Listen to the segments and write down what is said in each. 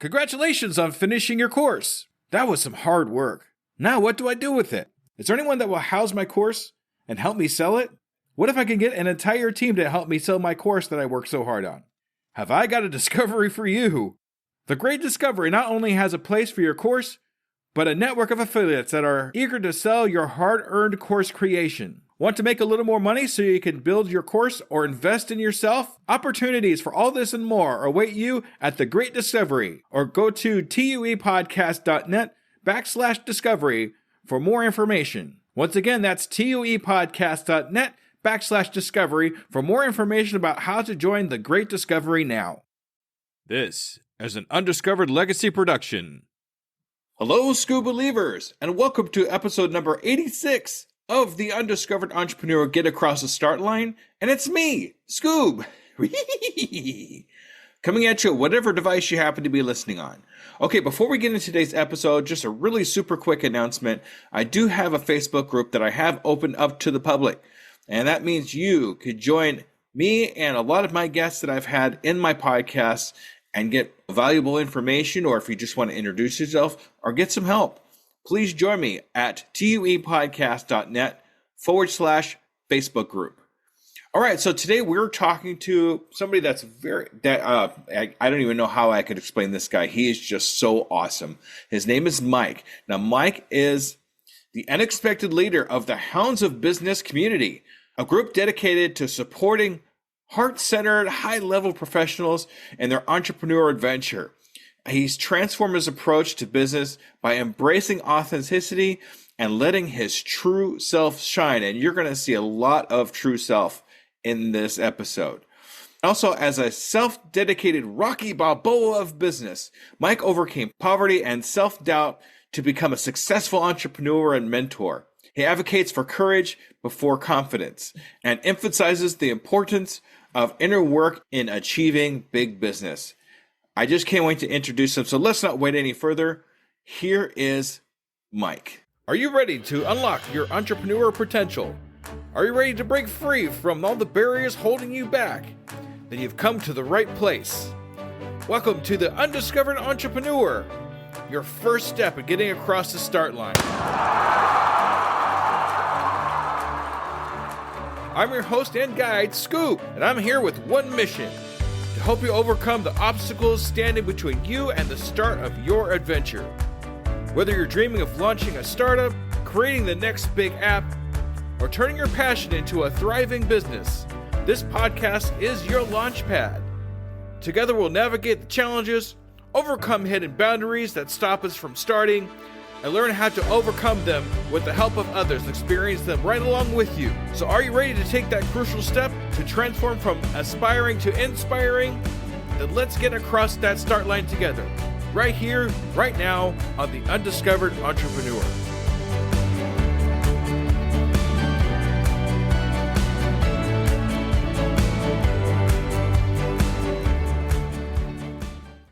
Congratulations on finishing your course. That was some hard work. Now what do I do with it? Is there anyone that will house my course and help me sell it? What if I can get an entire team to help me sell my course that I worked so hard on? Have I got a discovery for you? The Great Discovery not only has a place for your course, but a network of affiliates that are eager to sell your hard-earned course creation. Want to make a little more money so you can build your course or invest in yourself? Opportunities for all this and more await you at The Great Discovery, or go to tuepodcast.net/discovery for more information. Once again, that's tuepodcast.net/discovery for more information about how to join The Great Discovery now. This is an Undiscovered Legacy production. Hello, Scoob Believers, and welcome to episode number 86 of the Undiscovered Entrepreneur Get Across the Start Line, and it's me, Scoob, coming at you at whatever device you happen to be listening on. Okay, before we get into today's episode, just a really super quick announcement. I do have a Facebook group that I have opened up to the public, and that means you could join me and a lot of my guests that I've had in my podcast and get valuable information, or if you just want to introduce yourself or get some help. Please join me at tuepodcast.net/Facebook group. All right, so today we're talking to somebody that's I don't even know how I could explain this guy. He is just so awesome. His name is Mike. Now, Mike is the unexpected leader of the Hounds of Business community, a group dedicated to supporting heart-centered, high-level professionals in their entrepreneurial adventure. He's transformed his approach to business by embracing authenticity and letting his true self shine. And you're going to see a lot of true self in this episode. Also, as a self-dedicated Rocky Balboa of business, Mike overcame poverty and self-doubt to become a successful entrepreneur and mentor. He advocates for courage before confidence and emphasizes the importance of inner work in achieving big business. I just can't wait to introduce him, so let's not wait any further. Here is Mike. Are you ready to unlock your entrepreneur potential? Are you ready to break free from all the barriers holding you back? Then you've come to the right place. Welcome to the Undiscovered Entrepreneur, your first step in getting across the start line. I'm your host and guide, Scoop, and I'm here with one mission: to help you overcome the obstacles standing between you and the start of your adventure. Whether you're dreaming of launching a startup, creating the next big app, or turning your passion into a thriving business, this podcast is your launch pad. Together we'll navigate the challenges, overcome hidden boundaries that stop us from starting, and learn how to overcome them with the help of others and experience them right along with you. So are you ready to take that crucial step to transform from aspiring to inspiring? Then let's get across that start line together, right here, right now, on the Undiscovered Entrepreneur.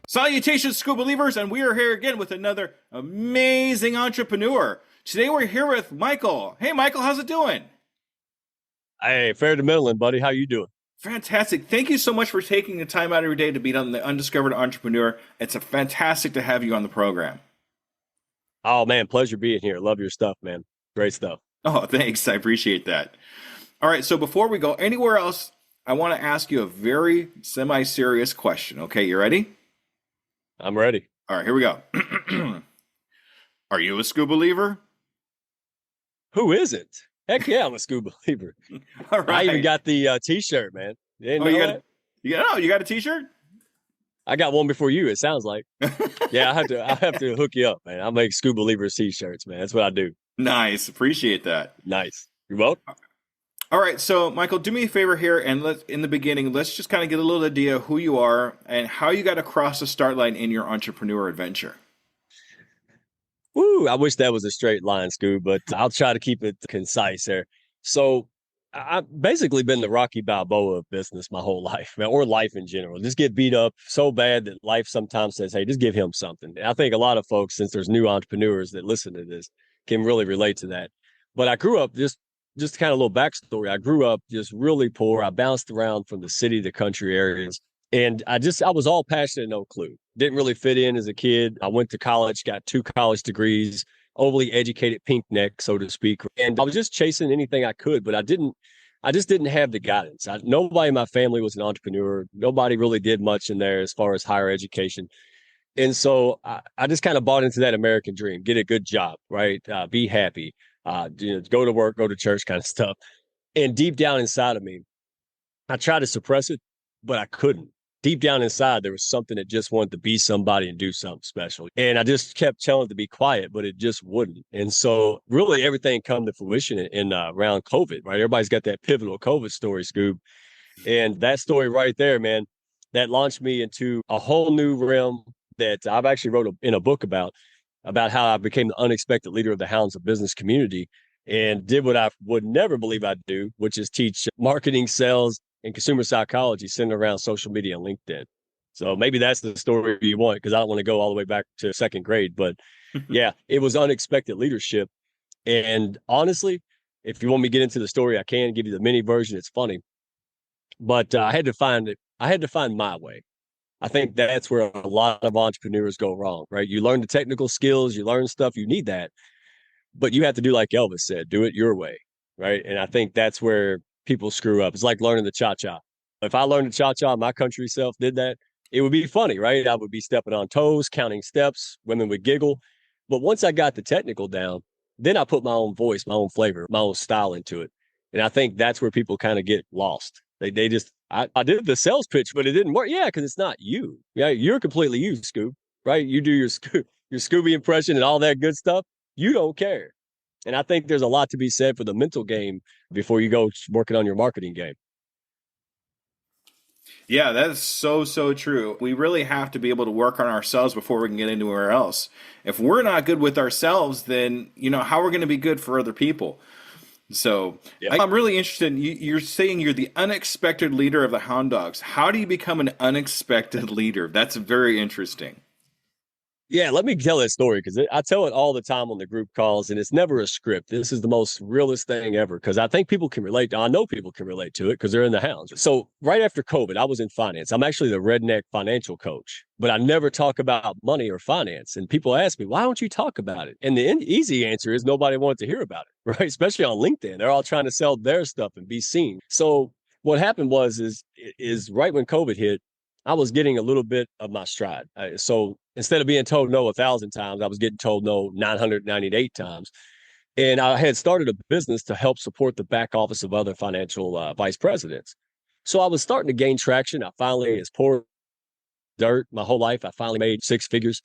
Salutations, School Believers, and we are here again with another amazing entrepreneur. Today we're here with Michael. Hey, Michael, how's it doing? Hey, fair to middling, buddy. How you doing? Fantastic. Thank you so much for taking the time out of your day to be on the Undiscovered Entrepreneur. It's fantastic to have you on the program. Oh, man, pleasure being here. Love your stuff, man. Great stuff. Oh, thanks. I appreciate that. All right, so before we go anywhere else, I want to ask you a very semi-serious question. Okay, you ready? I'm ready. All right, here we go. Are you a Scoob Believer? Who isn't? Heck yeah, I'm a Scoob Believer. All right. I even got the T-shirt, man. You got a T-shirt? I got one before you, it sounds like. Yeah, I have to hook you up, man. I make Scoob Believers T-shirts, man. That's what I do. Nice. Appreciate that. Nice. You're welcome. All right, so Michael, do me a favor here, and in the beginning, let's just kind of get a little idea of who you are and how you got across the start line in your entrepreneur adventure. Woo, I wish that was a straight line, Scoob, but I'll try to keep it concise there. So I've basically been the Rocky Balboa of business my whole life, man, or life in general. Just get beat up so bad that life sometimes says, hey, just give him something. And I think a lot of folks, since there's new entrepreneurs that listen to this, can really relate to that. But I grew up just kind of a little backstory. I grew up just really poor. I bounced around from the city to country areas. And I was all passion and no clue. Didn't really fit in as a kid. I went to college, got 2 college degrees, overly educated pink neck, so to speak. And I was just chasing anything I could, but I just didn't have the guidance. Nobody in my family was an entrepreneur. Nobody really did much in there as far as higher education. And so I just kind of bought into that American dream, get a good job, right? Be happy, go to work, go to church kind of stuff. And deep down inside of me, I tried to suppress it, but I couldn't. Deep down inside, there was something that just wanted to be somebody and do something special. And I just kept telling it to be quiet, but it just wouldn't. And so really everything come to fruition in around COVID, right? Everybody's got that pivotal COVID story, Scoob. And that story right there, man, that launched me into a whole new realm that I've actually wrote in a book about how I became the unexpected leader of the Hounds of Business community and did what I would never believe I'd do, which is teach marketing, sales, and consumer psychology centered around social media and LinkedIn. So maybe that's the story you want, because I don't want to go all the way back to second grade. But yeah, it was unexpected leadership. And honestly, if you want me to get into the story, I can give you the mini version. It's funny. But I had to find it. I had to find my way. I think that's where a lot of entrepreneurs go wrong, right? You learn the technical skills, you learn stuff, you need that, but you have to do like Elvis said, do it your way, right? And I think that's where people screw up. It's like learning the cha-cha. If I learned the cha-cha, my country self did that, it would be funny, right? I would be stepping on toes, counting steps, women would giggle. But once I got the technical down, then I put my own voice, my own flavor, my own style into it. And I think that's where people kind of get lost. They just I did the sales pitch, but it didn't work. Yeah, because it's not you. Yeah, you're completely you, Scoop. Right? You do your your Scooby impression and all that good stuff. You don't care. And I think there's a lot to be said for the mental game before you go working on your marketing game. Yeah, that is so, so true. We really have to be able to work on ourselves before we can get anywhere else. If we're not good with ourselves, then, how are we going to be good for other people? So Yeah. I'm really interested in you're saying you're the unexpected leader of the Hound Dogs. How do you become an unexpected leader? That's very interesting. Yeah, let me tell that story because I tell it all the time on the group calls, and it's never a script. This is the most realest thing ever because I think people can relate. I know people can relate to it because they're in the hounds. So right after COVID, I was in finance. I'm actually the redneck financial coach, but I never talk about money or finance. And people ask me, why don't you talk about it? And the easy answer is nobody wanted to hear about it, right? Especially on LinkedIn. They're all trying to sell their stuff and be seen. So what happened is right when COVID hit, I was getting a little bit of my stride. So instead of being told no 1,000 times, I was getting told no 998 times. And I had started a business to help support the back office of other financial vice presidents. So I was starting to gain traction. I finally, as poor dirt my whole life, I finally made 6 figures.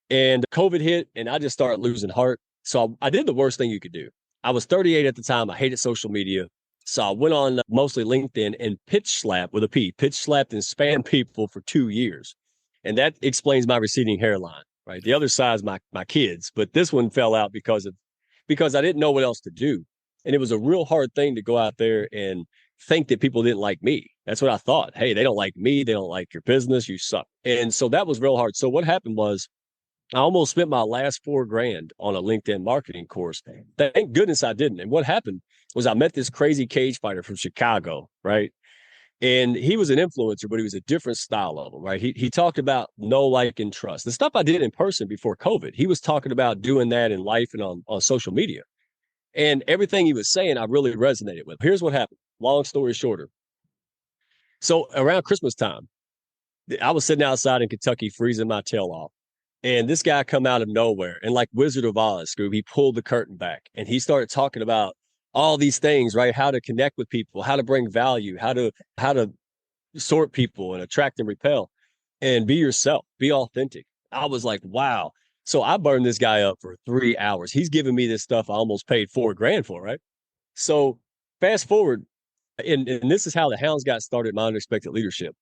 And COVID hit, and I just started losing heart. So I did the worst thing you could do. I was 38 at the time. I hated social media. So I went on mostly LinkedIn and pitch slapped with a P, pitch slapped and spammed people for 2 years. And that explains my receding hairline, right? The other side is my kids, but this one fell out because I didn't know what else to do. And it was a real hard thing to go out there and think that people didn't like me. That's what I thought. Hey, they don't like me. They don't like your business. You suck. And so that was real hard. So what happened was I almost spent my last $4,000 on a LinkedIn marketing course. Thank goodness I didn't. And what happened was I met this crazy cage fighter from Chicago, right? And he was an influencer, but he was a different style of him, right? He talked about know, like, and trust. The stuff I did in person before COVID, he was talking about doing that in life and on social media. And everything he was saying, I really resonated with. Here's what happened. Long story shorter. So around Christmas time, I was sitting outside in Kentucky freezing my tail off. And this guy come out of nowhere and like Wizard of Oz, Scoob, he pulled the curtain back and he started talking about all these things, right? How to connect with people, how to bring value, how to sort people and attract and repel and be yourself, be authentic. I was like, wow. So I burned this guy up for 3 hours. He's giving me this stuff I almost paid $4,000 for, right? So fast forward, and this is how the Hounds got started, my unexpected leadership.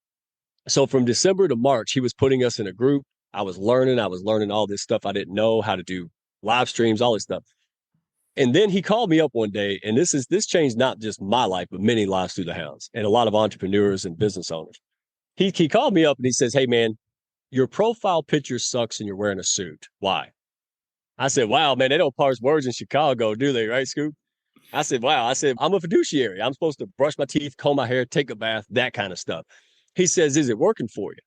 So from December to March, he was putting us in a group. I was learning all this stuff I didn't know, how to do live streams, all this stuff. And then he called me up one day, and this changed not just my life, but many lives through the Hounds and a lot of entrepreneurs and business owners. He called me up and he says, "Hey man, your profile picture sucks and you're wearing a suit. Why?" I said, "Wow, man, they don't parse words in Chicago, do they, right, Scoop?" I said, "Wow." I said, "I'm a fiduciary. I'm supposed to brush my teeth, comb my hair, take a bath, that kind of stuff." He says, "Is it working for you?"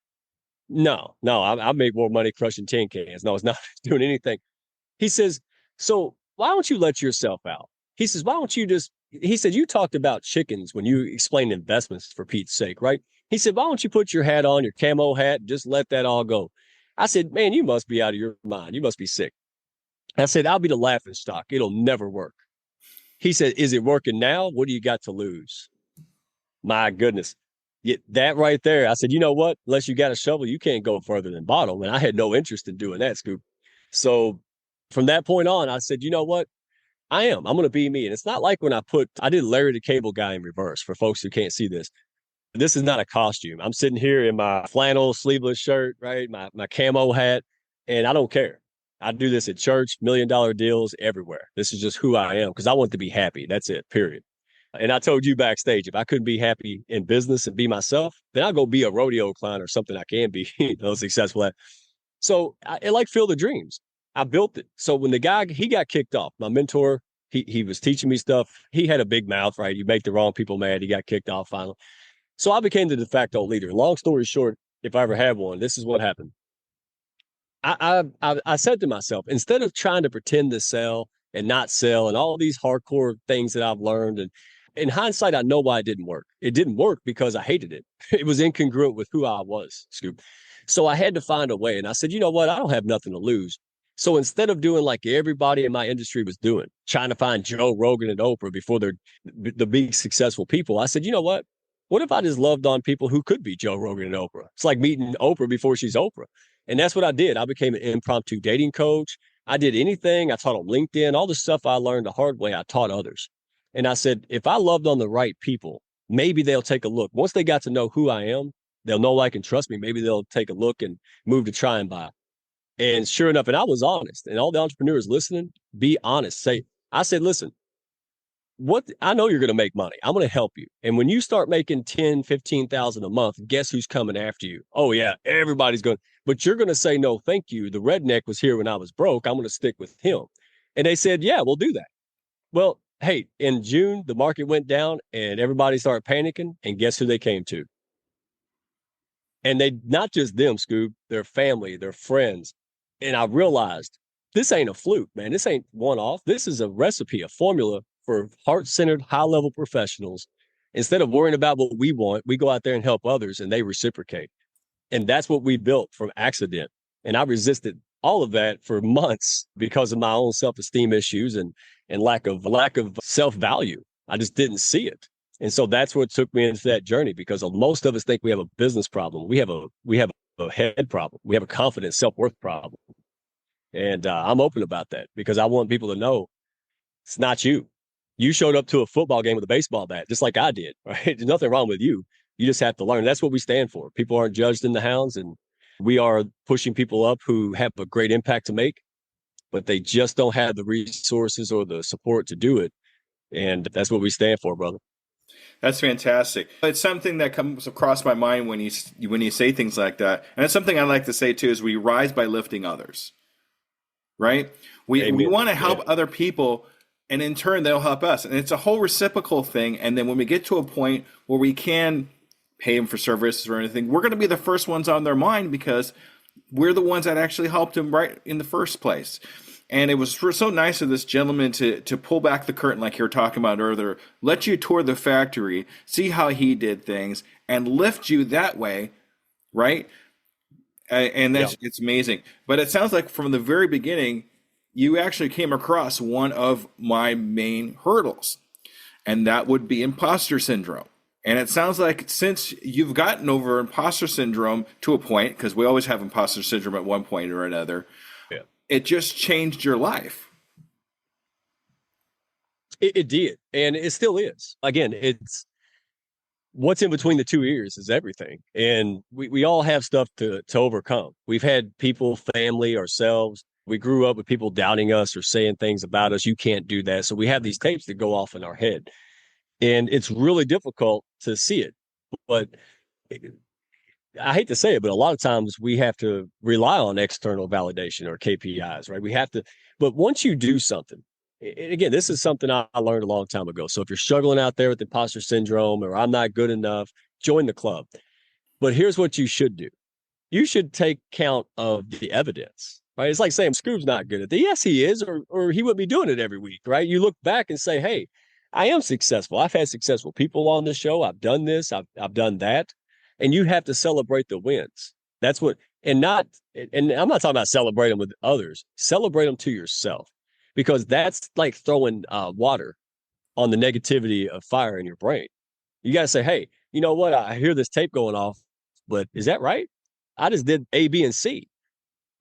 No, I make more money crushing tin cans. No, it's not doing anything. He says, so why don't you let yourself out? He says, why don't you just, he said, you talked about chickens when you explained investments for Pete's sake, right? He said, why don't you put your hat on, your camo hat, and just let that all go? I said, man, you must be out of your mind. You must be sick. I said, I'll be the laughing stock. It'll never work. He said, is it working now? What do you got to lose? My goodness. Yeah, that right there. I said, you know what? Unless you got a shovel, you can't go further than bottom. And I had no interest in doing that, Scoop. So from that point on, I said, you know what? I'm going to be me. And it's not like when I did Larry the Cable Guy in reverse for folks who can't see this. This is not a costume. I'm sitting here in my flannel sleeveless shirt, right? My camo hat, and I don't care. I do this at church, $1 million deals everywhere. This is just who I am because I want to be happy. That's it, period. And I told you backstage, if I couldn't be happy in business and be myself, then I'll go be a rodeo clown or something I can be successful at. So I like Field of Dreams. I built it. So when the guy, he got kicked off, my mentor, he was teaching me stuff. He had a big mouth, right? You make the wrong people mad. He got kicked off finally. So I became the de facto leader. Long story short, if I ever had one, this is what happened. I said to myself, instead of trying to pretend to sell and not sell and all these hardcore things that I've learned, and in hindsight, I know why it didn't work. It didn't work because I hated it. It was incongruent with who I was, Scoop. So I had to find a way. And I said, you know what? I don't have nothing to lose. So instead of doing like everybody in my industry was doing, trying to find Joe Rogan and Oprah before they're the big successful people, I said, you know what? What if I just loved on people who could be Joe Rogan and Oprah? It's like meeting Oprah before she's Oprah. And that's what I did. I became an impromptu dating coach. I did anything. I taught on LinkedIn, all the stuff I learned the hard way, I taught others. And I said, if I loved on the right people, maybe they'll take a look. Once they got to know who I am, they'll know, like, and trust me. Maybe they'll take a look and move to try and buy. And sure enough, and I was honest, and all the entrepreneurs listening, be honest. I said, listen, what I know you're going to make money. I'm going to help you. And when you start making 10, 15,000 a month, guess who's coming after you? Oh yeah, everybody's going, but you're going to say, no, thank you. The redneck was here when I was broke. I'm going to stick with him. And they said, yeah, we'll do that. Well, hey, in June, the market went down and everybody started panicking. And guess who they came to? And they, not just them, Scoob, their family, their friends. And I realized this ain't a fluke, man. This ain't one off. This is a recipe, a formula for heart-centered, high-level professionals. Instead of worrying about what we want, we go out there and help others and they reciprocate. And that's what we built from accident. And I resisted all of that for months because of my own self-esteem issues and lack of self-value. I just didn't see it. And so that's what took me into that journey, because most of us think we have a business problem. We have a head problem. We have a confidence, self-worth problem. And I'm open about that because I want people to know it's not you. You showed up to a football game with a baseball bat, just like I did, right? There's nothing wrong with you. You just have to learn. That's what we stand for. People aren't judged in the hounds, and we are pushing people up who have a great impact to make, but they just don't have the resources or the support to do it. And that's what we stand for, brother. That's fantastic. It's something that comes across my mind when you say things like that, and it's something I like to say too. Is we rise by lifting others, right? We want to help other people, and in turn they'll help us, and it's a whole reciprocal thing. And then when we get to a point where we can pay them for services or anything, we're going to be the first ones on their mind because we're the ones that actually helped them right in the first place. And it was so nice of this gentleman to pull back the curtain, like you were talking about earlier, let you tour the factory, see how he did things, and lift you that way, right? And that's it's amazing. But it sounds like from the very beginning, you actually came across one of my main hurdles, and that would be imposter syndrome. And it sounds like since you've gotten over imposter syndrome to a point, because we always have imposter syndrome at one point or another, it just changed your life. It did. And it still is. Again, it's what's in between the two ears is everything. And we all have stuff to overcome. We've had people, family, ourselves. We grew up with people doubting us or saying things about us. You can't do that. So we have these tapes that go off in our head. And it's really difficult to see it. But I hate to say it, but a lot of times we have to rely on external validation or KPIs, right? We have to, but once you do something, and again, this is something I learned a long time ago. So if you're struggling out there with imposter syndrome or I'm not good enough, join the club. But here's what you should do. you should take count of the evidence, right? It's like saying Scoob's not good at it. Yes, he is, or he wouldn't be doing it every week, right? You look back and say, hey, I am successful. I've had successful people on the show. I've done this. I've done that. And you have to celebrate the wins. That's what, and not, and I'm not talking about celebrate them with others. Celebrate them to yourself, because that's like throwing water on the negativity of fire in your brain. You got to say, hey, you know what? I hear this tape going off, but is that right? I just did A, B, and C,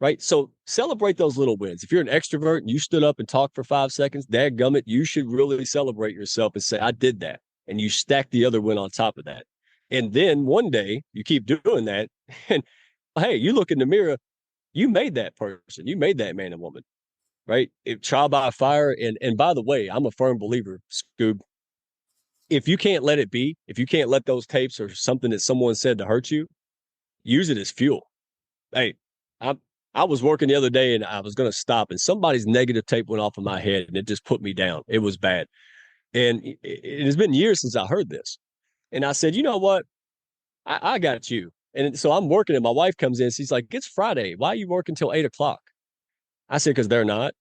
right? So celebrate those little wins. If you're an extrovert and you stood up and talked for 5 seconds, dadgummit, you should really celebrate yourself and say, I did that. And you stack the other win on top of that. And then one day you keep doing that. And hey, you look in the mirror, you made that person, you made that man and woman, right? If trial by fire. And by the way, I'm a firm believer, Scoob, if you can't let it be, if you can't let those tapes or something that someone said to hurt you, use it as fuel. Hey, I was working the other day and I was going to stop, and somebody's negative tape went off of my head and it just put me down. It was bad. And it has been years since I heard this. And I said, you know what? I got you. And so I'm working and my wife comes in. She's like, it's Friday. Why are you working till 8 o'clock? I said, because they're not.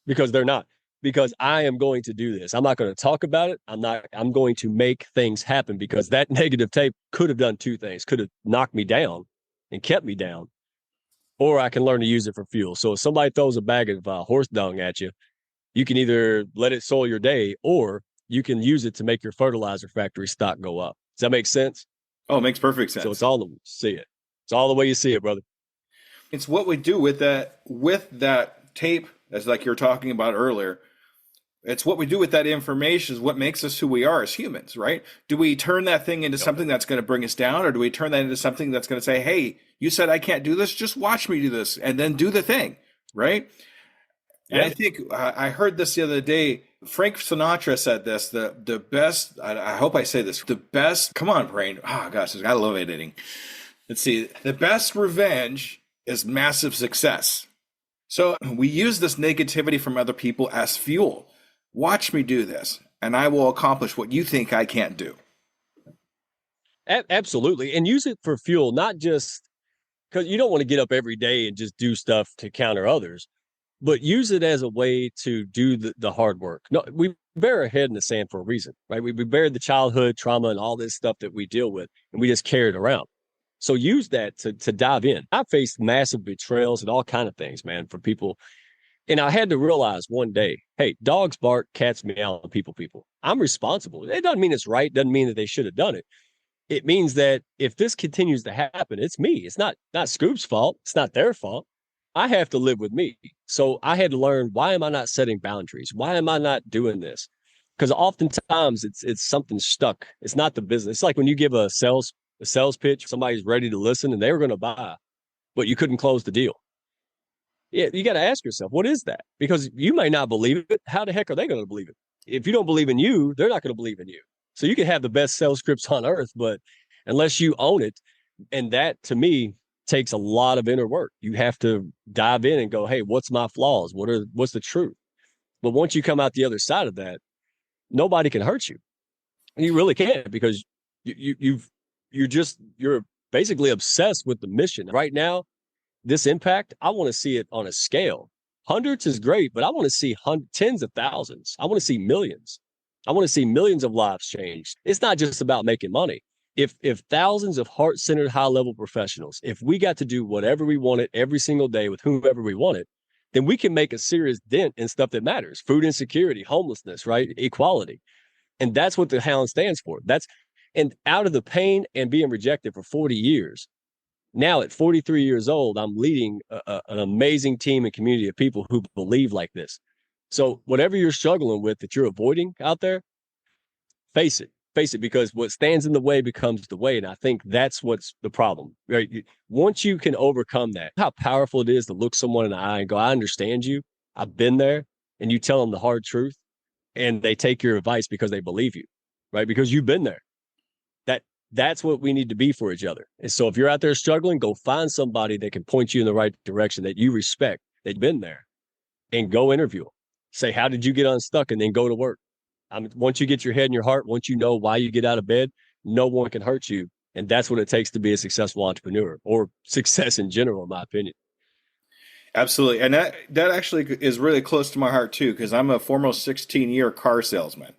Because they're not. Because I am going to do this. I'm not going to talk about it. I'm going to make things happen, because that negative tape could have done two things. Could have knocked me down and kept me down, or I can learn to use it for fuel. So if somebody throws a bag of horse dung at you, you can either let it soil your day, or you can use it to make your fertilizer factory stock go up. Does that make sense? Oh, it makes perfect sense. So it's all the way you see it. It's all the way you see it, brother. It's what we do with that tape, as like you were talking about earlier. It's what we do with that information is what makes us who we are as humans, right? Do we turn that thing into something that's going to bring us down, or do we turn that into something that's going to say, hey, you said I can't do this, just watch me do this, and then do the thing, right? And I think I heard this the other day. Frank Sinatra said this, the best, I hope I say this, the best, come on, brain. Oh, gosh, I love editing. Let's see. The best revenge is massive success. So we use this negativity from other people as fuel. Watch me do this, and I will accomplish what you think I can't do. Absolutely. And use it for fuel, not just because you don't want to get up every day and just do stuff to counter others, but use it as a way to do the hard work. No, we bury our head in the sand for a reason, right? We buried the childhood trauma and all this stuff that we deal with, and we just carry it around. So use that to dive in. I faced massive betrayals and all kind of things, man, from people. And I had to realize one day, hey, dogs bark, cats meow, people. I'm responsible. It doesn't mean it's right. Doesn't mean that they should have done it. It means that if this continues to happen, it's me. It's not Scoop's fault. It's not their fault. I have to live with me. So I had to learn, why am I not setting boundaries? Why am I not doing this? Because oftentimes it's something stuck. It's not the business. It's like when you give a sales pitch, somebody's ready to listen and they were going to buy, but you couldn't close the deal. Yeah, you got to ask yourself, what is that? Because you may not believe it. How the heck are they going to believe it? If you don't believe in you, they're not going to believe in you. So you can have the best sales scripts on earth, but unless you own it, and that to me takes a lot of inner work. You have to dive in and go, hey, what's my flaws? What's the truth? But once you come out the other side of that, nobody can hurt you. And you really can't, because you're basically obsessed with the mission. Right now, this impact, I want to see it on a scale. Hundreds is great, but I want to see tens of thousands. I want to see millions. I want to see millions of lives changed. It's not just about making money. If thousands of heart-centered, high-level professionals, if we got to do whatever we wanted every single day with whomever we wanted, then we can make a serious dent in stuff that matters. Food insecurity, homelessness, right? Equality. And that's what the Hound stands for. And out of the pain and being rejected for 40 years, now at 43 years old, I'm leading an amazing team and community of people who believe like this. So whatever you're struggling with that you're avoiding out there, face it, because what stands in the way becomes the way. And I think that's what's the problem, right? Once you can overcome that, how powerful it is to look someone in the eye and go, I understand you. I've been there. And you tell them the hard truth, and they take your advice because they believe you, right? Because you've been there. That's what we need to be for each other. And so if you're out there struggling, go find somebody that can point you in the right direction, that you respect, that's been there, and go interview them. Say, how did you get unstuck? And then go to work. Once you get your head in your heart, once you know why you get out of bed, no one can hurt you And that's what it takes to be a successful entrepreneur, or success in general, in my opinion. Absolutely. And that actually is really close to my heart too, because I'm a former 16-year car salesman.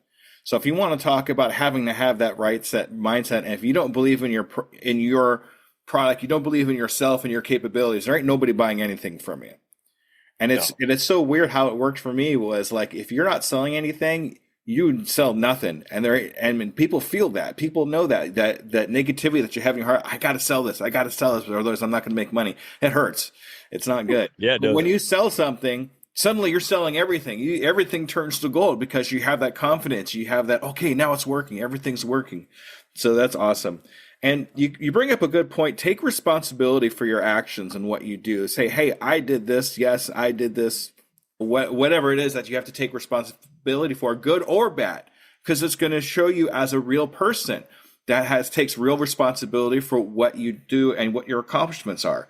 So if you want to talk about having to have that mindset, and if you don't believe in your product, you don't believe in yourself and your capabilities, there ain't nobody buying anything from you. And it's so weird how it worked for me was like, if you're not selling anything, you sell nothing. And people feel that. People know that negativity that you have in your heart. I got to sell this. I got to sell this, or otherwise I'm not going to make money. It hurts. It's not good. Yeah, it does. But when you sell something, suddenly you're selling everything. Everything turns to gold because you have that confidence. You have that, okay, now it's working. Everything's working. So that's awesome. And you bring up a good point. Take responsibility for your actions and what you do. Say, hey, I did this. Yes, I did this. Whatever it is that you have to take responsibility for, good or bad, because it's going to show you as a real person that takes real responsibility for what you do and what your accomplishments are.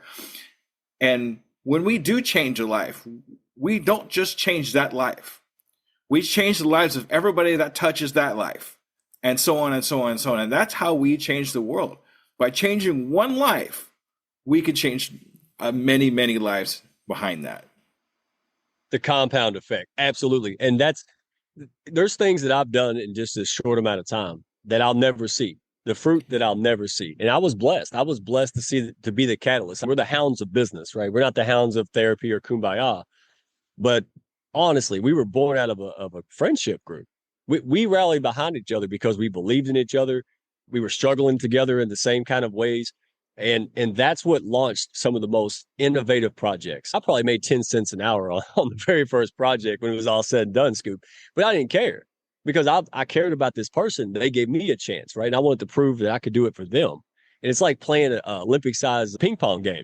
And when we do change a life, we don't just change that life. We change the lives of everybody that touches that life, and so on and so on and so on. And that's how we change the world. By changing one life, we could change many, many lives behind that. The compound effect. Absolutely. And there's things that I've done in just a short amount of time that I'll never see. The fruit that I'll never see. And I was blessed. I was blessed to be the catalyst. We're the hounds of business, right? We're not the hounds of therapy or kumbaya. But honestly, we were born out of a friendship group. We rallied behind each other because we believed in each other. We were struggling together in the same kind of ways. And that's what launched some of the most innovative projects. I probably made 10 cents an hour on the very first project when it was all said and done, Scoop. But I didn't care because I cared about this person. They gave me a chance, right? And I wanted to prove that I could do it for them. And it's like playing an Olympic-sized ping pong game,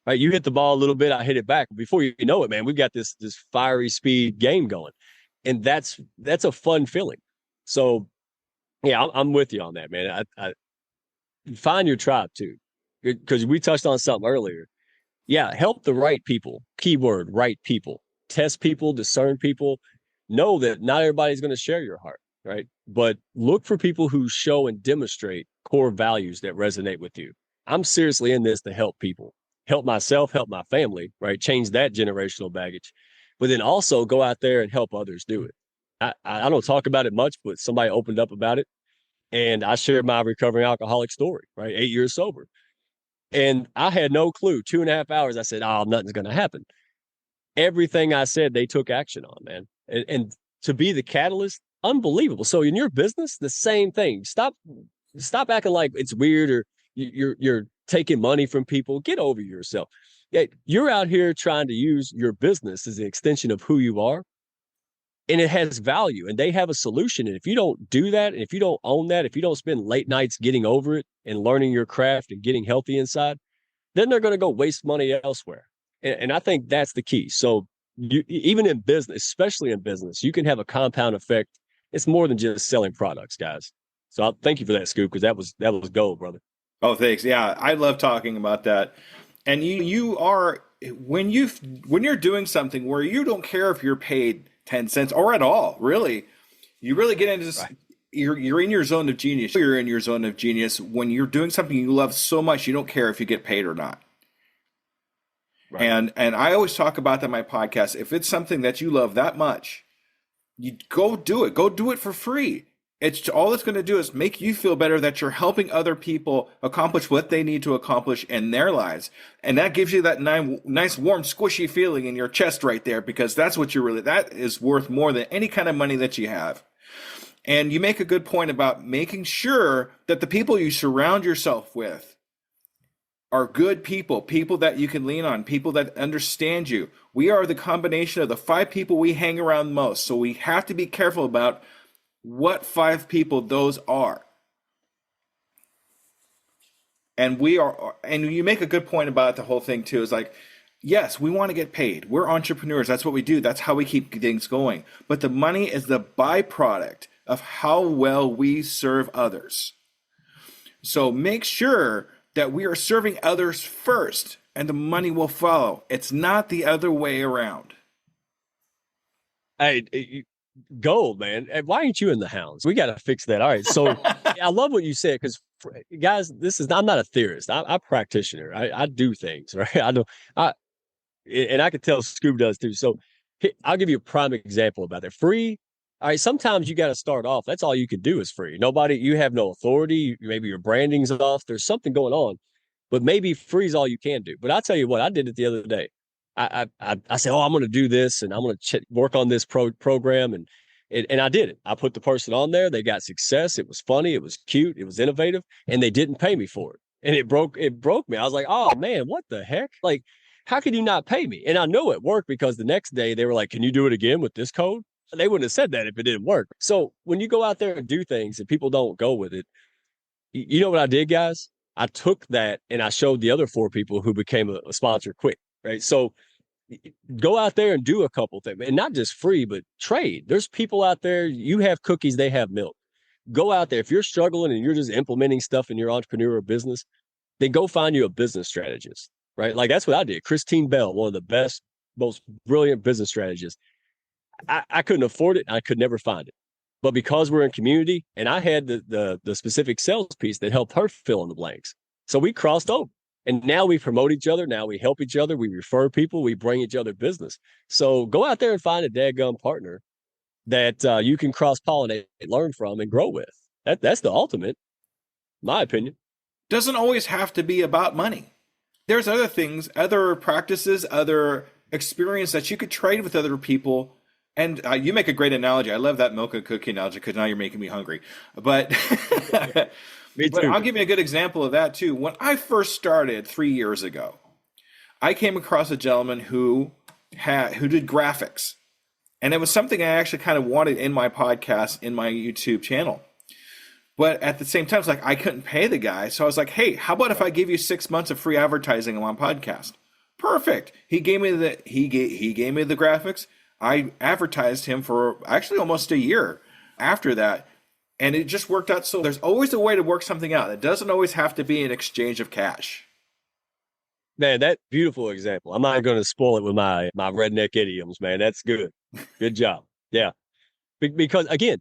right? You hit the ball a little bit, I hit it back. Before you know it, man, we've got this fiery speed game going. And that's a fun feeling. So, yeah, I'm with you on that, man. I find your tribe, too. Because we touched on something earlier. Yeah, help the right people. Keyword, right people. Test people, discern people. Know that not everybody's going to share your heart, right? But look for people who show and demonstrate core values that resonate with you. I'm seriously in this to help people. Help myself, help my family, right? Change that generational baggage. But then also go out there and help others do it. I don't talk about it much, but somebody opened up about it. And I shared my recovering alcoholic story, right? 8 years sober. And I had no clue. 2.5 hours, I said, oh, nothing's going to happen. Everything I said, they took action on, man. And to be the catalyst, unbelievable. So in your business, the same thing. Stop acting like it's weird or you're taking money from people. Get over yourself. You're out here trying to use your business as an extension of who you are. And it has value and they have a solution. And if you don't do that, and if you don't own that, if you don't spend late nights getting over it and learning your craft and getting healthy inside, then they're going to go waste money elsewhere. And I think that's the key. So even in business, especially in business, you can have a compound effect. It's more than just selling products, guys. So thank you for that, Scoop, because that was gold, brother. Oh, thanks. Yeah, I love talking about that. And you are, when you're doing something where you don't care if you're paid 10 cents or at all, really, you really get into this. Right. You're in your zone of genius. You're in your zone of genius when you're doing something you love so much, you don't care if you get paid or not. Right. And I always talk about that in my podcast. If it's something that you love that much, you go do it. Go do it for free. It's all it's going to do is make you feel better that you're helping other people accomplish what they need to accomplish in their lives. And that gives you that nice, warm, squishy feeling in your chest right there, because that's what that is worth more than any kind of money that you have. And you make a good point about making sure that the people you surround yourself with are good people that you can lean on, people that understand you. We are the combination of the 5 people we hang around most. So we have to be careful about what 5 people those are. And you make a good point about the whole thing too. Is like, yes, we want to get paid. We're entrepreneurs. That's what we do. That's how we keep things going. But the money is the byproduct of how well we serve others. So make sure that we are serving others first and the money will follow. It's not the other way around. Hey, gold, man. Why ain't you in the hounds? We got to fix that. All right. So I love what you said, because guys, I'm not a theorist. I'm a practitioner. I do things, right? I know, I, and I could tell Scoob does too. So I'll give you a prime example about that. Free. All right. Sometimes you got to start off. That's all you can do is free. Nobody, you have no authority. Maybe your branding's off. There's something going on, but maybe free is all you can do. But I'll tell you what, I did it the other day. I said, oh, I'm going to do this and I'm going to work on this program. And I did it. I put the person on there. They got success. It was funny. It was cute. It was innovative. And they didn't pay me for it. And it broke me. I was like, oh man, what the heck? Like, how could you not pay me? And I know it worked because the next day they were like, can you do it again with this code? They wouldn't have said that if it didn't work. So when you go out there and do things and people don't go with it, you know what I did, guys? I took that and I showed the other 4 people who became a sponsor quick, right? So go out there and do a couple things, and not just free, but trade. There's people out there, you have cookies, they have milk. Go out there. If you're struggling and you're just implementing stuff in your entrepreneurial business, then go find you a business strategist, right? Like that's what I did. Christine Bell, one of the best, most brilliant business strategists. I couldn't afford it. I could never find it. But because we're in community and I had the specific sales piece that helped her fill in the blanks. So we crossed over. And now we promote each other. Now we help each other. We refer people. We bring each other business. So go out there and find a dadgum partner that you can cross-pollinate, learn from, and grow with. That's the ultimate, my opinion. Doesn't always have to be about money. There's other things, other practices, other experience that you could trade with other people. And you make a great analogy. I love that milk and cookie analogy because now you're making me hungry. But Me but too. I'll give you a good example of that too. When I first started 3 years ago, I came across a gentleman who did graphics, and it was something I actually kind of wanted in my podcast, in my YouTube channel. But at the same time, it's like I couldn't pay the guy, so I was like, "Hey, how about if I give you 6 months of free advertising on my podcast?" Perfect. He gave me the graphics. I advertised him for actually almost a year after that. And it just worked out. So there's always a way to work something out. It doesn't always have to be an exchange of cash. Man, that beautiful example. I'm not going to spoil it with my redneck idioms, man. That's good. Good job. Yeah. Because again,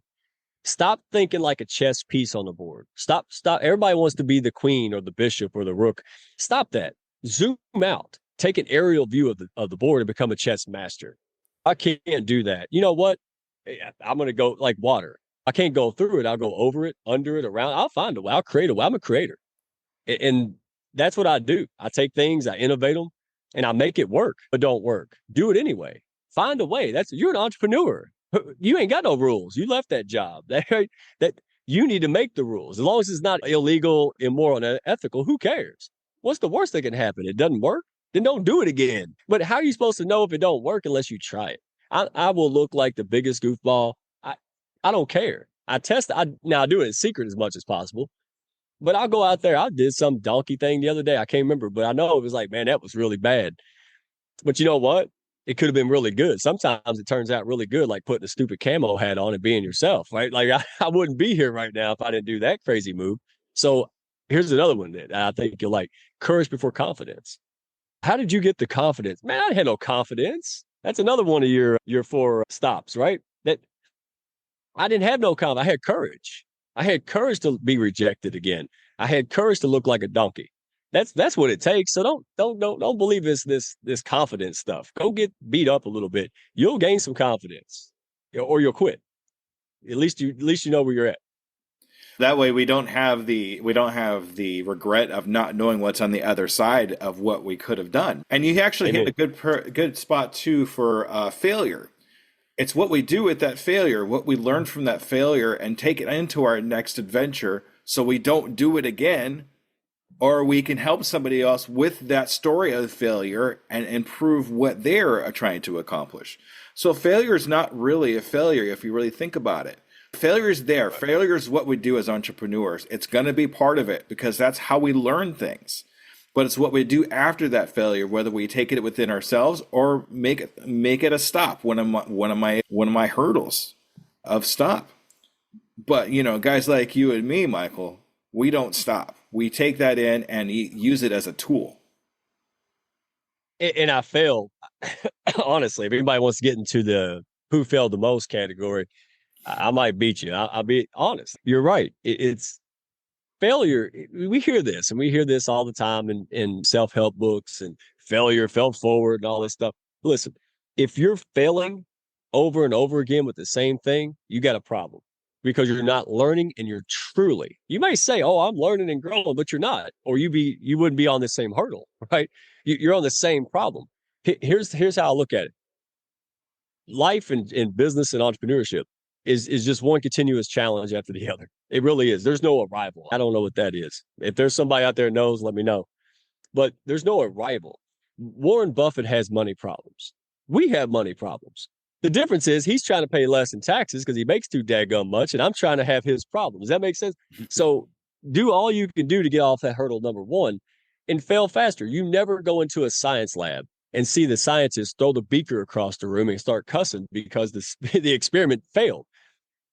stop thinking like a chess piece on the board. Stop. Everybody wants to be the queen or the bishop or the rook. Stop that. Zoom out. Take an aerial view of the board and become a chess master. I can't do that. You know what? I'm going to go like water. I can't go through it. I'll go over it, under it, around. I'll find a way. I'll create a way. I'm a creator. And that's what I do. I take things, I innovate them, and I make it work, but don't work. Do it anyway. Find a way. You're an entrepreneur. You ain't got no rules. You left that job. That you need to make the rules. As long as it's not illegal, immoral, and unethical, who cares? What's the worst that can happen? It doesn't work? Then don't do it again. But how are you supposed to know if it don't work unless you try it? I will look like the biggest goofball. I don't care. I test. Now I do it in secret as much as possible. But I'll go out there. I did some donkey thing the other day. I can't remember, but I know it was like, man, that was really bad. But you know what? It could have been really good. Sometimes it turns out really good, like putting a stupid camo hat on and being yourself, right? Like I wouldn't be here right now if I didn't do that crazy move. So here's another one that I think you'll like: courage before confidence. How did you get the confidence? Man, I had no confidence. That's another one of your 4 stops, right? That I didn't have no confidence. I had courage. I had courage to be rejected again. I had courage to look like a donkey. That's what it takes. So don't believe this confidence stuff. Go get beat up a little bit. You'll gain some confidence, or you'll quit. At least you know where you're at. That way we don't have the regret of not knowing what's on the other side of what we could have done. And you actually hit a good spot too for failure. It's what we do with that failure, what we learn from that failure, and take it into our next adventure so we don't do it again, or we can help somebody else with that story of failure and improve what they're trying to accomplish. So failure is not really a failure if you really think about it. Failure is there. Failure is what we do as entrepreneurs. It's going to be part of it because that's how we learn things. But it's what we do after that failure, whether we take it within ourselves or make it a stop. One of my hurdles of stop. But guys like you and me, Michael, we don't stop. We take that in and use it as a tool. And I failed. Honestly, if anybody wants to get into the who failed the most category, I might beat you. I'll be honest. You're right. It's failure, we hear this and we hear this all the time in self-help books and failure, fell forward and all this stuff. Listen, if you're failing over and over again with the same thing, you got a problem because you're not learning and you're truly, you may say, oh, I'm learning and growing, but you're not, or you wouldn't be on the same hurdle, right? You're on the same problem. Here's how I look at it. Life and business and entrepreneurship is just one continuous challenge after the other. It really is. There's no arrival. I don't know what that is. If there's somebody out there who knows, let me know. But there's no arrival. Warren Buffett has money problems. We have money problems. The difference is he's trying to pay less in taxes because he makes too daggum much, and I'm trying to have his problem. Does that make sense? So do all you can do to get off that hurdle, number one, and fail faster. You never go into a science lab and see the scientists throw the beaker across the room and start cussing because the experiment failed.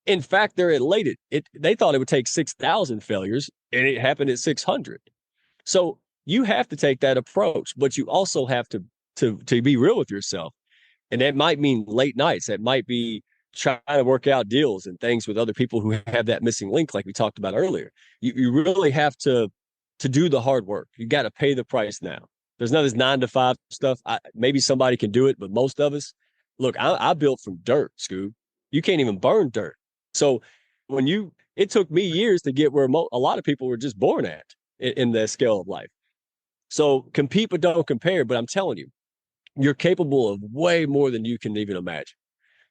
In fact, they're elated. They thought it would take 6,000 failures, and it happened at 600. So you have to take that approach, but you also have to be real with yourself. And that might mean late nights. That might be trying to work out deals and things with other people who have that missing link, like we talked about earlier. You really have to do the hard work. You got to pay the price now. There's none of this 9 to 5 stuff. Maybe somebody can do it, but most of us, look, I built from dirt, Scoob. You can't even burn dirt. So it took me years to get where a lot of people were just born at in the scale of life. So compete, but don't compare. But I'm telling you, you're capable of way more than you can even imagine.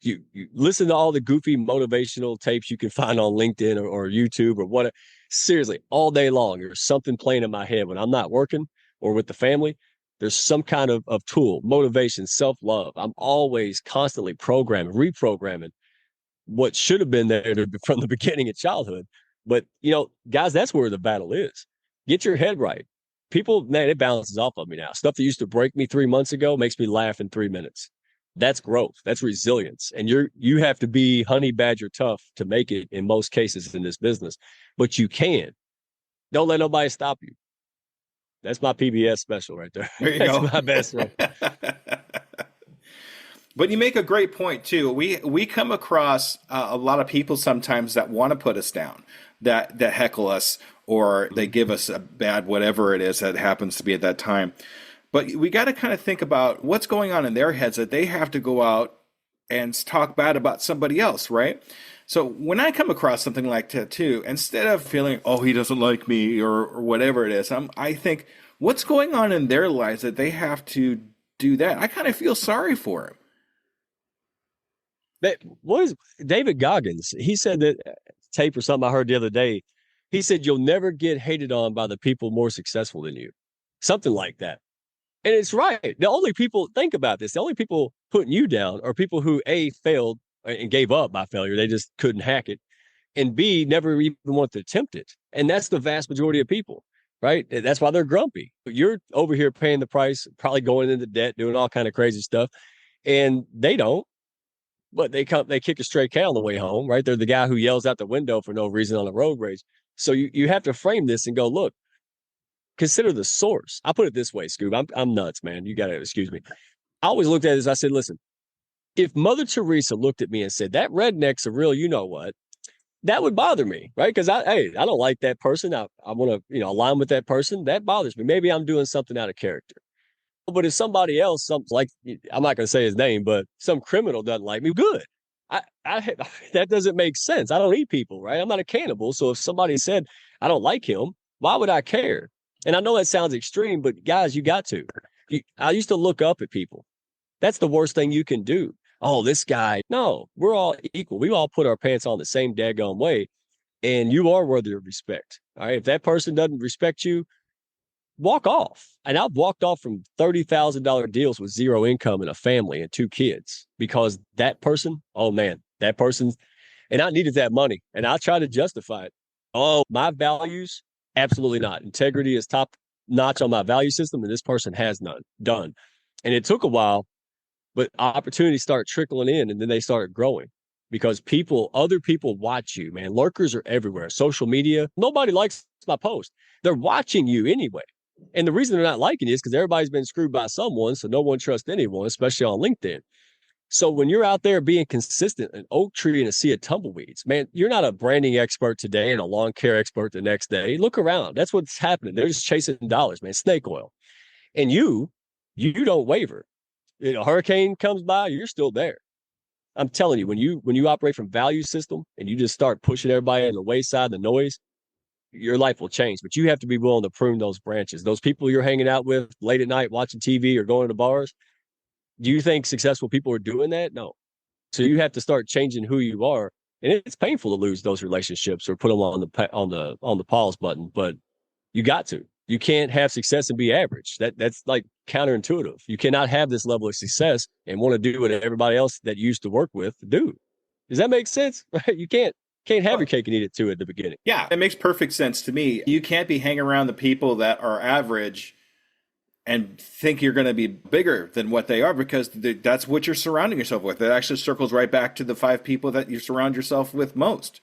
You listen to all the goofy motivational tapes you can find on LinkedIn or YouTube or whatever. Seriously, all day long, there's something playing in my head when I'm not working or with the family. There's some kind of tool, motivation, self-love. I'm always constantly reprogramming what should have been there from the beginning of childhood. But, guys, that's where the battle is. Get your head right. People, man, it balances off of me now. Stuff that used to break me 3 months ago makes me laugh in 3 minutes. That's growth. That's resilience. And you have to be honey badger tough to make it in most cases in this business. But you can. Don't let nobody stop you. That's my PBS special right there. There you That's go. my best one. But you make a great point too. We come across a lot of people sometimes that want to put us down, that heckle us, or they give us a bad whatever it is that happens to be at that time. But we got to kind of think about what's going on in their heads that they have to go out and talk bad about somebody else, right? So when I come across something like that too, instead of feeling, oh, he doesn't like me or whatever it is, I think, what's going on in their lives that they have to do that? I kind of feel sorry for him. What is David Goggins? He said that tape or something I heard the other day. He said, you'll never get hated on by the people more successful than you. Something like that. And it's right. The only people, think about this, the only people putting you down are people who A, failed and gave up by failure. They just couldn't hack it. And B, never even want to attempt it. And that's the vast majority of people, right? That's why they're grumpy. You're over here paying the price, probably going into debt, doing all kind of crazy stuff. And they don't. But they kick a stray cat on the way home, right? They're the guy who yells out the window for no reason on a road rage. So you have to frame this and go, look, consider the source. I put it this way, Scoob. I'm nuts, man. You got to excuse me. I always looked at this. I said, listen, if Mother Teresa looked at me and said, that redneck's a real, you know what, that would bother me, right? Because I don't like that person. I want to, align with that person. That bothers me. Maybe I'm doing something out of character. But if somebody else, like, I'm not going to say his name, but some criminal doesn't like me, good. That doesn't make sense. I don't eat people, right? I'm not a cannibal. So if somebody said, I don't like him, why would I care? And I know that sounds extreme, but guys, you got to. I used to look up at people. That's the worst thing you can do. Oh, this guy. No, we're all equal. We all put our pants on the same daggone way. And you are worthy of respect. All right. If that person doesn't respect you, walk off. And I've walked off from $30,000 deals with zero income and a family and 2 kids because that person, oh man, that person's, and I needed that money and I try to justify it. Oh, my values, absolutely not. Integrity is top notch on my value system, and this person has none done. And it took a while, but opportunities start trickling in and then they start growing because other people watch you, man. Lurkers are everywhere. Social media, nobody likes my post. They're watching you anyway. And the reason they're not liking it is because everybody's been screwed by someone, so no one trusts anyone, especially on LinkedIn. So when you're out there being consistent, an oak tree in a sea of tumbleweeds, man, you're not a branding expert today and a lawn care expert the next day. Look around. That's what's happening. They're just chasing dollars, man. Snake oil. And you don't waver. A hurricane comes by, you're still there. I'm telling you, when you operate from value system and you just start pushing everybody in the wayside, the noise, your life will change. But you have to be willing to prune those branches. Those people you're hanging out with late at night watching TV or going to bars, do you think successful people are doing that? No. So you have to start changing who you are. And it's painful to lose those relationships or put them on the pause button, but you got to. You can't have success and be average. That's like counterintuitive. You cannot have this level of success and want to do what everybody else that you used to work with do. Does that make sense? Right? You can't have your cake and eat it too at the beginning. Yeah, it makes perfect sense to me. You can't be hanging around the people that are average and think you're going to be bigger than what they are, because that's what you're surrounding yourself with. It actually circles right back to the 5 people that you surround yourself with most.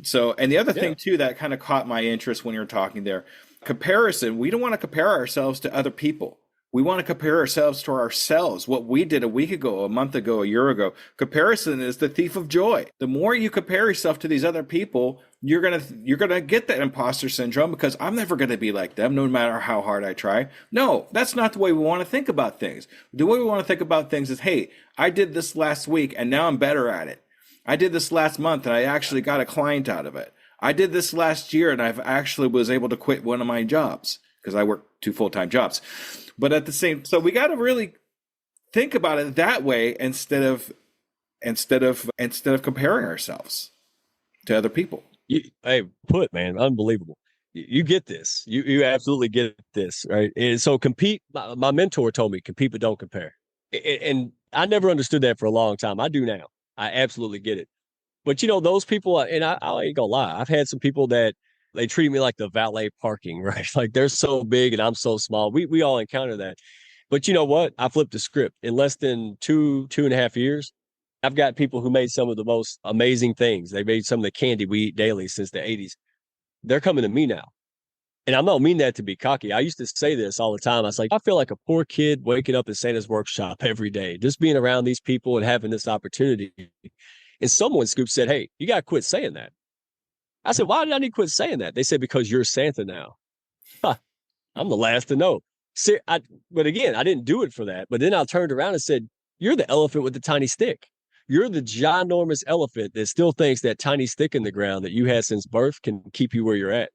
So, and the other thing too that kind of caught my interest when you were talking there, comparison. We don't want to compare ourselves to other people. We want to compare ourselves to ourselves, what we did a week ago, a month ago, a year ago. Comparison is the thief of joy. The more you compare yourself to these other people, you're gonna get that imposter syndrome, because I'm never gonna be like them, no matter how hard I try. No, that's not the way we want to think about things. The way we want to think about things is, hey, I did this last week and now I'm better at it. I did this last month and I actually got a client out of it. I did this last year and I've actually was able to quit one of my jobs because I work 2 full-time jobs. But at the same, so we got to really think about it that way instead of comparing ourselves to other people. Man, unbelievable. You get this. You absolutely get this, right? And so compete. My mentor told me compete, but don't compare. And I never understood that for a long time. I do now. I absolutely get it. But those people, and I ain't gonna lie, I've had some people that they treat me like the valet parking, right? Like they're so big and I'm so small. We all encounter that. But you know what? I flipped the script. In less than 2.5 years, I've got people who made some of the most amazing things. They made some of the candy we eat daily since the 80s. They're coming to me now. And I don't mean that to be cocky. I used to say this all the time. I was like, I feel like a poor kid waking up in Santa's workshop every day, just being around these people and having this opportunity. And someone, Scoop, said, hey, you got to quit saying that. I said, why did I need to quit saying that? They said, because you're Santa now. I'm the last to know. But again, I didn't do it for that. But then I turned around and said, you're the elephant with the tiny stick. You're the ginormous elephant that still thinks that tiny stick in the ground that you had since birth can keep you where you're at.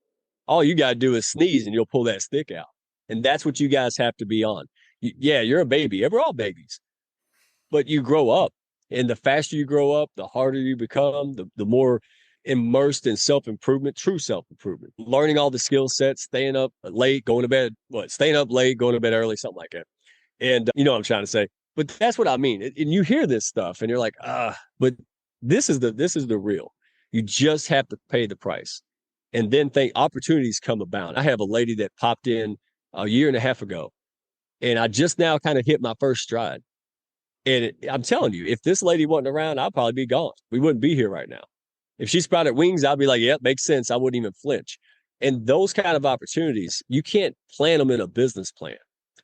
All you got to do is sneeze and you'll pull that stick out. And that's what you guys have to be on. You're a baby. We're all babies. But you grow up. And the faster you grow up, the harder you become, the more immersed in self-improvement, true self-improvement, learning all the skill sets, staying up late, going to bed, staying up late, going to bed early, something like that. And you know what I'm trying to say. But that's what I mean. And you hear this stuff and you're like, but this is the real. You just have to pay the price. And then think opportunities come about. I have a lady that popped in a year and a half ago, and I just now kind of hit my first stride. And I'm telling you, if this lady wasn't around, I'd probably be gone. We wouldn't be here right now. If she sprouted wings, I'd be like, yep, makes sense. I wouldn't even flinch. And those kind of opportunities, you can't plan them in a business plan.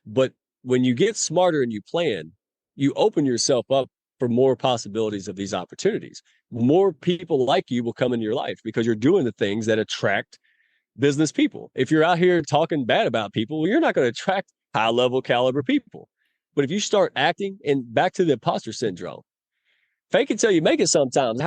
But when you get smarter and you plan, you open yourself up for more possibilities of these opportunities. More people like you will come into your life because you're doing the things that attract business people. If you're out here talking bad about people, well, you're not going to attract high level caliber people. But if you start acting, and back to the imposter syndrome, fake it till you make it sometimes.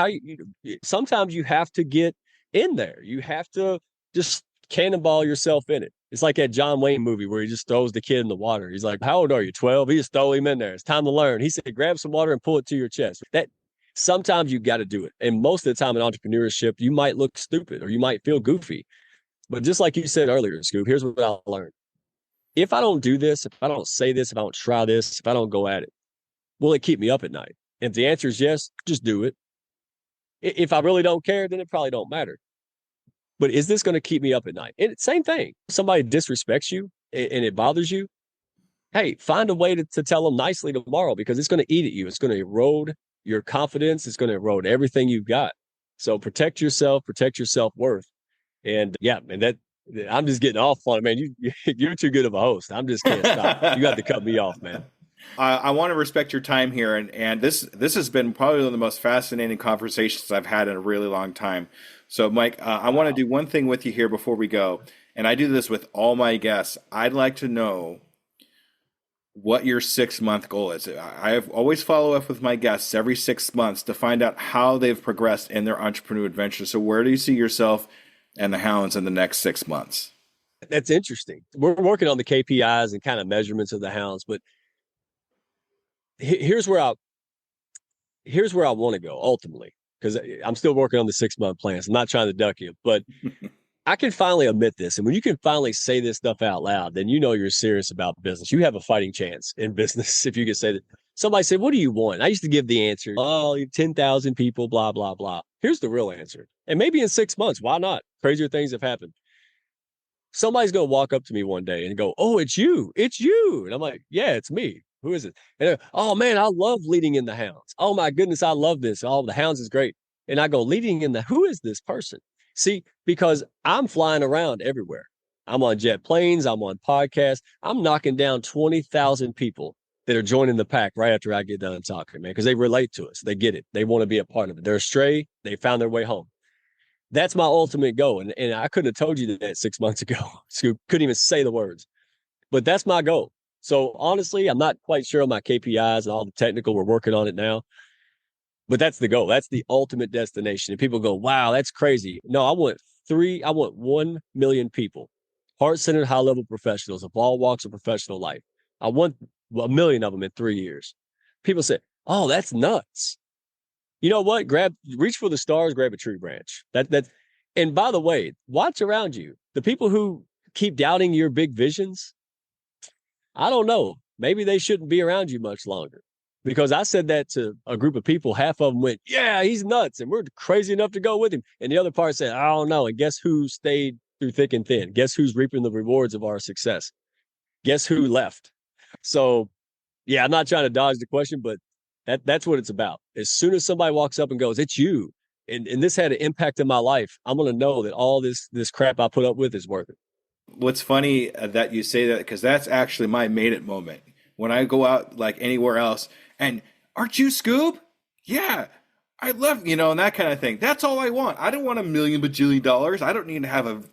Sometimes you have to get in there. You have to just cannonball yourself in it. It's like that John Wayne movie where he just throws the kid in the water. He's like, how old are you? 12? He just throw him in there. It's time to learn. He said, grab some water and pull it to your chest. That sometimes you got to do it. And most of the time in entrepreneurship, you might look stupid or you might feel goofy. But just like you said earlier, Scoop, here's what I learned. If I don't do this, if I don't say this, if I don't try this, if I don't go at it, will it keep me up at night? If the answer is yes, just do it. If I really don't care, then it probably don't matter. But is this going to keep me up at night? And same thing. Somebody disrespects you and it bothers you. Hey, find a way to tell them nicely tomorrow, because it's going to eat at you. It's going to erode your confidence. It's going to erode everything you've got. So protect yourself, protect your self-worth. And I'm just getting off on it, man. You're too good of a host. I'm just can't stop. You got to cut me off, man. I want to respect your time here, and this has been probably one of the most fascinating conversations I've had in a really long time. So, Mike, I want to Wow. do one thing with you here before we go, and I do this with all my guests. I'd like to know what your 6 month goal is. I have always follow up with my guests every 6 months to find out how they've progressed in their entrepreneur adventure. So, where do you see yourself and the hounds in the next 6 months? That's interesting. We're working on the KPIs and kind of measurements of the hounds, but here's where I want to go ultimately, because I'm still working on the 6 month plans. I'm not trying to duck you, but I can finally admit this. And when you can finally say this stuff out loud, then you know you're serious about business. You have a fighting chance in business if you can say that. Somebody said, "What do you want?" I used to give the answer, "Oh, 10,000 people, blah, blah, blah." Here's the real answer. And maybe in 6 months, why not? Crazier things have happened. Somebody's going to walk up to me one day and go, "Oh, it's you. It's you." And I'm like, "Yeah, it's me. Who is it?" And "Oh, man, I love leading in the hounds. Oh, my goodness, I love this. Oh, the hounds is great." And I go, "Leading in the, who is this person?" See, because I'm flying around everywhere. I'm on jet planes. I'm on podcasts. I'm knocking down 20,000 people that are joining the pack right after I get done talking, man, because they relate to us. They get it. They want to be a part of it. They're astray. They found their way home. That's my ultimate goal. And I couldn't have told you that 6 months ago. Scoop couldn't even say the words, but that's my goal. So honestly, I'm not quite sure on my KPIs and all the technical. We're working on it now, but that's the goal. That's the ultimate destination. And people go, "Wow, that's crazy." No, I want 1 million people, heart centered, high level professionals of all walks of professional life. I want 1 million of them in 3 years. People say, "Oh, that's nuts." You know what? Reach for the stars, grab a tree branch. And by the way, watch around you. The people who keep doubting your big visions, I don't know. Maybe they shouldn't be around you much longer. Because I said that to a group of people, half of them went, "Yeah, he's nuts, and we're crazy enough to go with him." And the other part said, "I don't know." And guess who stayed through thick and thin? Guess who's reaping the rewards of our success? Guess who left? So yeah, I'm not trying to dodge the question, but that's what it's about. As soon as somebody walks up and goes, "It's you," and this had an impact in my life, I'm gonna know that all this crap I put up with is worth it. What's funny that you say that because that's actually my made it moment. When I go out like anywhere else, and aren't you Scoob? Yeah, I love and that kind of thing. That's all I want. I don't want a million bajillion dollars. I don't need to have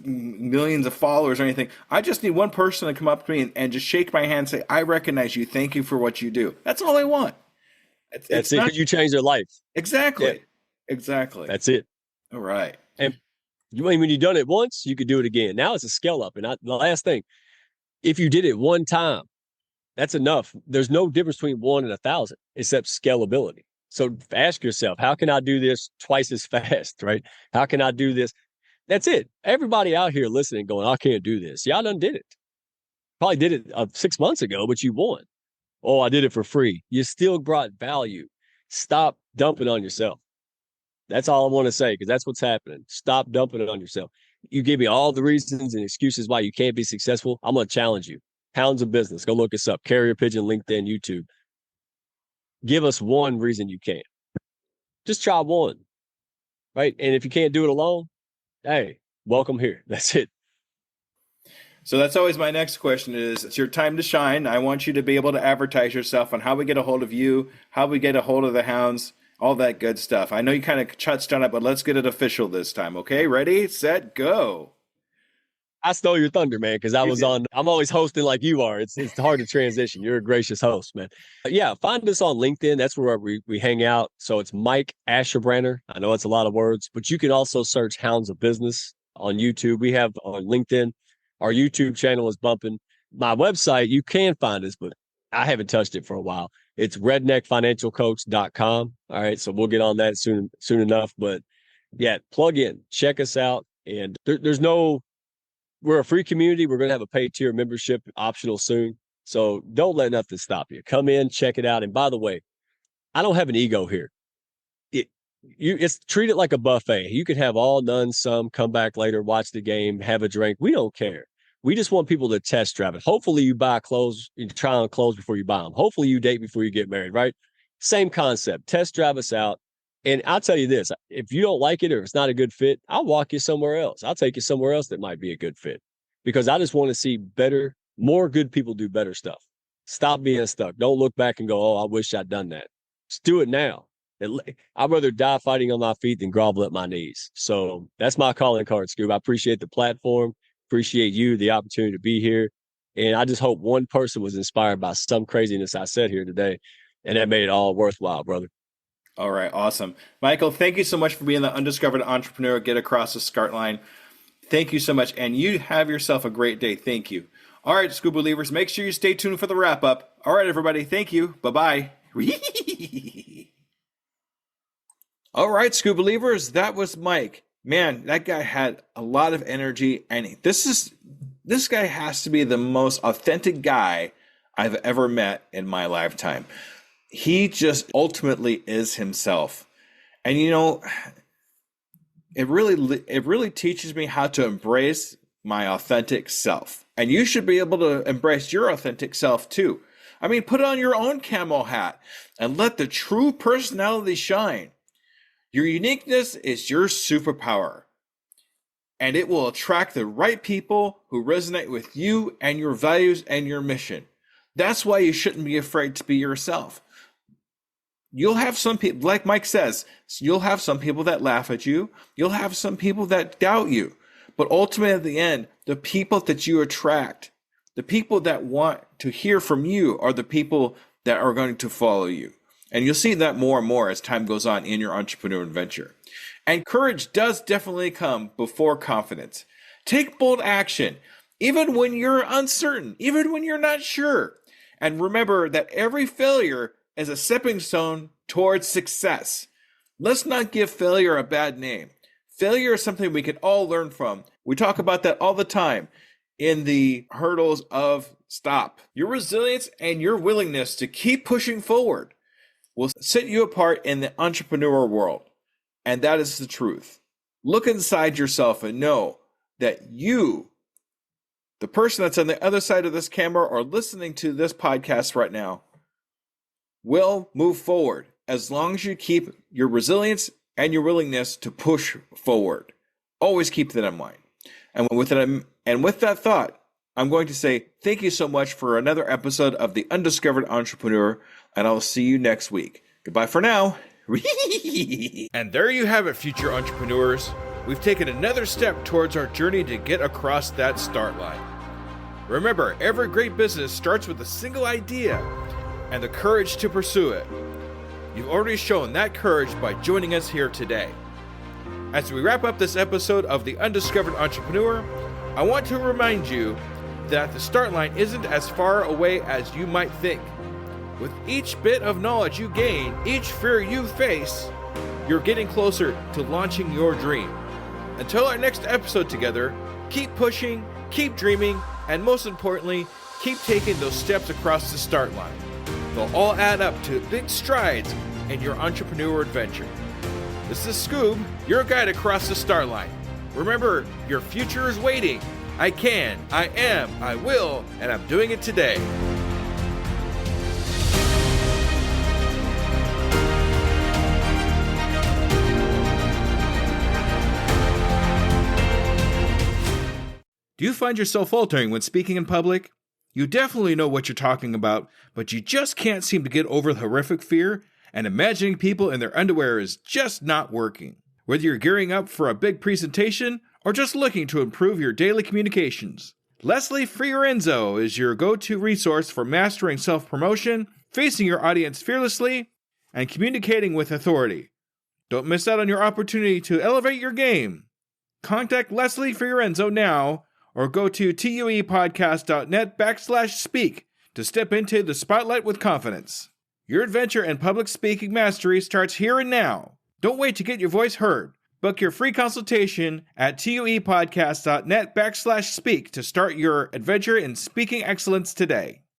millions of followers or anything. I just need one person to come up to me and just shake my hand and say, "I recognize you. Thank you for what you do." That's all I want. That's It's it. not Because you change their life. Yeah, exactly, exactly. that's it. All right. And when you've done it once, you could do it again. Now it's a scale up. And the last thing, if you did it one time, that's enough. There's no difference between 1 and 1,000 except scalability. So ask yourself, how can I do this twice as fast, right? How can I do this? That's it. Everybody out here listening going, "I can't do this." Y'all done did it. Probably did it 6 months ago, but you won. "Oh, I did it for free." You still brought value. Stop dumping on yourself. That's all I want to say because that's what's happening. Stop dumping it on yourself. You give me all the reasons and excuses why you can't be successful. I'm going to challenge you. Hounds of Business. Go look us up. Carrier Pigeon, LinkedIn, YouTube. Give us one reason you can't. Just try one, right? And if you can't do it alone, hey, welcome here. That's it. So that's always my next question is it's your time to shine. I want you to be able to advertise yourself on how we get a hold of you, how we get a hold of the hounds, all that good stuff. I know you kind of touched on it, but let's get it official this time. Okay, ready, set, go. I stole your thunder, man, because You did. I'm always hosting like you are. It's hard to transition. You're a gracious host, man. Yeah, find us on LinkedIn. That's where we hang out. So it's Mike Asherbranner. I know it's a lot of words, but you can also search Hounds of Business on YouTube. We have on LinkedIn. Our YouTube channel is bumping. My website, you can find us, but I haven't touched it for a while. It's redneckfinancialcoach.com. All right. So we'll get on that soon enough. But yeah, plug in, check us out. And there's no we're a free community. We're going to have a paid tier membership optional soon. So don't let nothing stop you. Come in, check it out. And by the way, I don't have an ego here. It it's treat it like a buffet. You can have all, none, some, come back later, watch the game, have a drink. We don't care. We just want people to test drive it. Hopefully you buy clothes, you try on clothes before you buy them. Hopefully you date before you get married, right? Same concept. Test drive us out. And I'll tell you this, if you don't like it or it's not a good fit, I'll walk you somewhere else. I'll take you somewhere else that might be a good fit because I just want to see better, more good people do better stuff. Stop being stuck. Don't look back and go, oh, I wish I'd done that. Just do it now. I'd rather die fighting on my feet than grovel at my knees. So that's my calling card, Scoob. I appreciate the platform, appreciate you, the opportunity to be here. And I just hope one person was inspired by some craziness I said here today, and that made it all worthwhile, brother. All right, awesome. Michael, thank you so much for being the undiscovered entrepreneur. Get across the start line. Thank you so much. And you have yourself a great day. Thank you. All right, Scoob Believers, make sure you stay tuned for the wrap up. All right, everybody. Thank you. Bye-bye. All right, Scoob Believers, that was Mike. Man, that guy had a lot of energy, and this guy has to be the most authentic guy I've ever met in my lifetime. He just ultimately is himself. And you know, it really teaches me how to embrace my authentic self. And you should be able to embrace your authentic self too. I mean, put on your own camo hat and let the true personality shine. Your uniqueness is your superpower, and it will attract the right people who resonate with you and your values and your mission. That's why you shouldn't be afraid to be yourself. You'll have some people, like Mike says, you'll have some people that laugh at you. You'll have some people that doubt you. But ultimately, at the end, the people that you attract, the people that want to hear from you are the people that are going to follow you. And you'll see that more and more as time goes on in your entrepreneurial adventure. And courage does definitely come before confidence. Take bold action, even when you're uncertain, even when you're not sure. And remember that every failure is a stepping stone towards success. Let's not give failure a bad name. Failure is something we can all learn from. We talk about that all the time in the hurdles of stop. Your resilience and your willingness to keep pushing forward will set you apart in the entrepreneurial world. And that is the truth. Look inside yourself and know that you, the person that's on the other side of this camera or listening to this podcast right now, will move forward as long as you keep your resilience and your willingness to push forward. Always keep that in mind. And with that thought, I'm going to say thank you so much for another episode of The Undiscovered Entrepreneur, and I'll see you next week. Goodbye for now. And there you have it, future entrepreneurs. We've taken another step towards our journey to get across that start line. Remember, every great business starts with a single idea and the courage to pursue it. You've already shown that courage by joining us here today. As we wrap up this episode of The Undiscovered Entrepreneur, I want to remind you that the start line isn't as far away as you might think. With each bit of knowledge you gain, each fear you face, you're getting closer to launching your dream. Until our next episode together, keep pushing, keep dreaming, and most importantly, keep taking those steps across the start line. They'll all add up to big strides in your entrepreneur adventure. This is Scoob, your guide across the start line. Remember, your future is waiting. I can, I am, I will, and I'm doing it today. Do you find yourself faltering when speaking in public? You definitely know what you're talking about, but you just can't seem to get over the horrific fear, and imagining people in their underwear is just not working. Whether you're gearing up for a big presentation or just looking to improve your daily communications, Leslie Fiorenzo is your go-to resource for mastering self-promotion, facing your audience fearlessly, and communicating with authority. Don't miss out on your opportunity to elevate your game. Contact Leslie Fiorenzo now, or go to tuepodcast.net/speak to step into the spotlight with confidence. Your adventure in public speaking mastery starts here and now. Don't wait to get your voice heard. Book your free consultation at tuepodcast.net/speak to start your adventure in speaking excellence today.